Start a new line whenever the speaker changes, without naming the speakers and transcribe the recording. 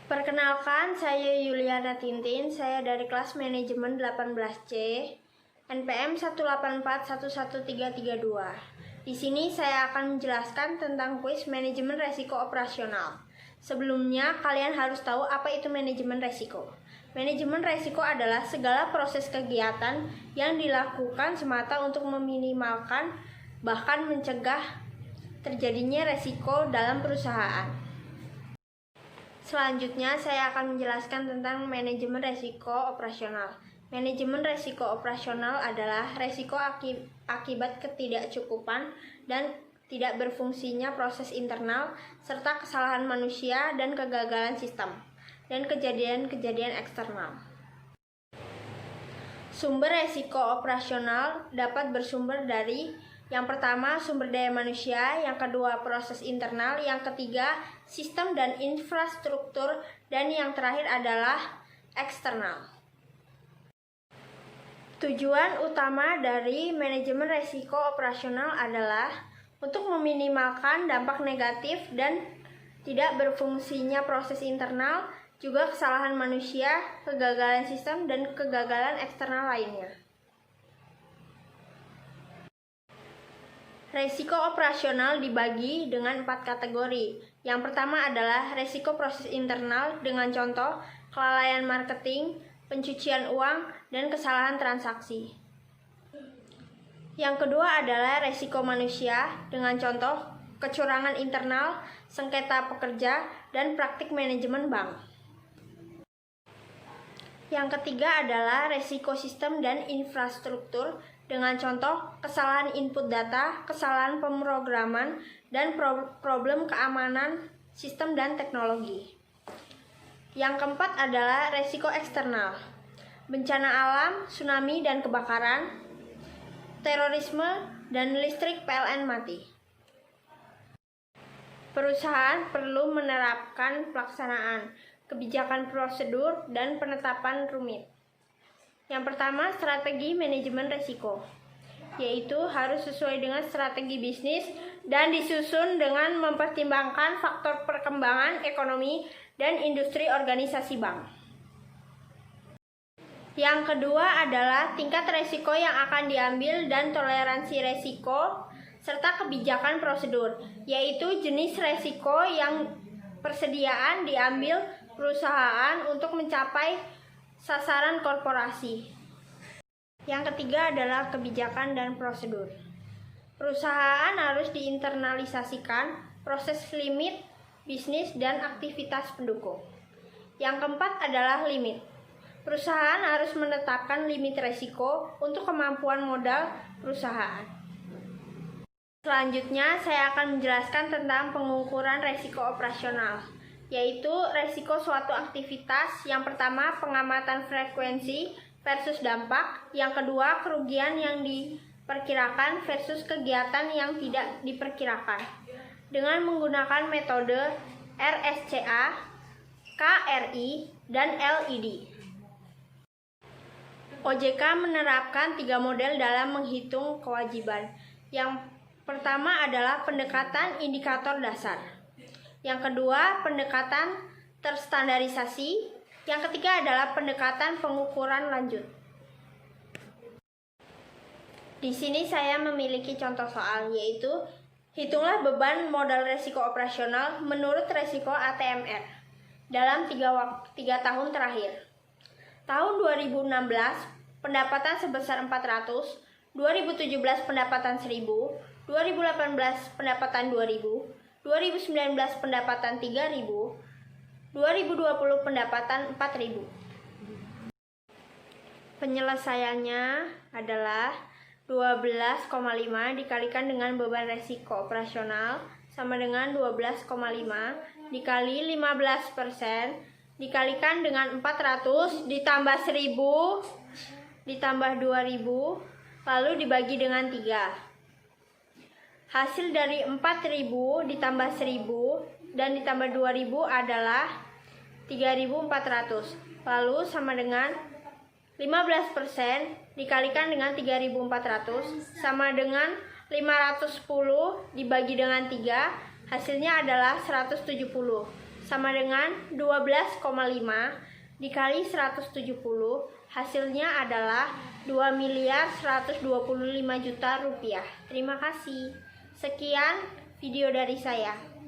Perkenalkan, saya Yuliana Tintin, saya dari kelas manajemen 18C, NPM 184113332. Di sini saya akan menjelaskan tentang kuis manajemen resiko operasional. Sebelumnya, kalian harus tahu apa itu manajemen resiko. Manajemen resiko adalah segala proses kegiatan yang dilakukan semata untuk meminimalkan, bahkan mencegah terjadinya resiko dalam perusahaan. Selanjutnya, saya akan menjelaskan tentang manajemen resiko operasional. Manajemen resiko operasional adalah resiko akibat ketidakcukupan dan tidak berfungsinya proses internal, serta kesalahan manusia dan kegagalan sistem, dan kejadian-kejadian eksternal. Sumber resiko operasional dapat bersumber dari yang pertama, sumber daya manusia, yang kedua, proses internal, yang ketiga, sistem dan infrastruktur, dan yang terakhir adalah eksternal. Tujuan utama dari manajemen risiko operasional adalah untuk meminimalkan dampak negatif dan tidak berfungsinya proses internal, juga kesalahan manusia, kegagalan sistem, dan kegagalan eksternal lainnya. Resiko operasional dibagi dengan 4 kategori. Yang pertama adalah resiko proses internal dengan contoh kelalaian marketing, pencucian uang, dan kesalahan transaksi. Yang kedua adalah resiko manusia dengan contoh kecurangan internal, sengketa pekerja, dan praktik manajemen bank. Yang ketiga adalah resiko sistem dan infrastruktur dengan contoh kesalahan input data, kesalahan pemrograman, dan problem keamanan sistem dan teknologi. Yang keempat adalah resiko eksternal, bencana alam, tsunami dan kebakaran, terorisme, dan listrik PLN mati. Perusahaan perlu menerapkan pelaksanaan, kebijakan prosedur, dan penetapan rumit. Yang pertama, strategi manajemen risiko, yaitu harus sesuai dengan strategi bisnis dan disusun dengan mempertimbangkan faktor perkembangan ekonomi dan industri organisasi bank. Yang kedua adalah tingkat risiko yang akan diambil dan toleransi risiko, serta kebijakan prosedur, yaitu jenis risiko yang persediaan diambil perusahaan untuk mencapai sasaran korporasi. Yang ketiga adalah kebijakan dan prosedur. Perusahaan harus diinternalisasikan proses limit, bisnis, dan aktivitas pendukung. Yang keempat adalah limit. Perusahaan harus menetapkan limit risiko untuk kemampuan modal perusahaan. Selanjutnya, saya akan menjelaskan tentang pengukuran risiko operasional, yaitu risiko suatu aktivitas. Yang pertama, pengamatan frekuensi versus dampak. Yang kedua, kerugian yang diperkirakan versus kegiatan yang tidak diperkirakan. Dengan menggunakan metode RSCA, KRI, dan LED. OJK menerapkan 3 model dalam menghitung kewajiban. Yang pertama adalah pendekatan indikator dasar. Yang kedua, pendekatan terstandarisasi. Yang ketiga adalah pendekatan pengukuran lanjut. Di sini saya memiliki contoh soal, yaitu hitunglah beban modal risiko operasional menurut risiko ATMR dalam 3 tahun terakhir. Tahun 2016, pendapatan sebesar 400, 2017 pendapatan 1000, 2018 pendapatan 2000, 2019 pendapatan 3.000, 2020 pendapatan 4.000. Penyelesaiannya adalah 12,5 dikalikan dengan beban risiko operasional sama dengan 12,5 dikali 15% dikalikan dengan 400 ditambah 1000 ditambah 2000 lalu dibagi dengan 3. Hasil dari 4.000 ditambah 1.000 dan ditambah 2.000 adalah 3.400. Lalu sama dengan 15% dikalikan dengan 3.400 sama dengan 510 dibagi dengan 3, hasilnya adalah 170. sama dengan 12,5 dikali 170, hasilnya adalah 2.125 juta rupiah. Terima kasih. Sekian video dari saya.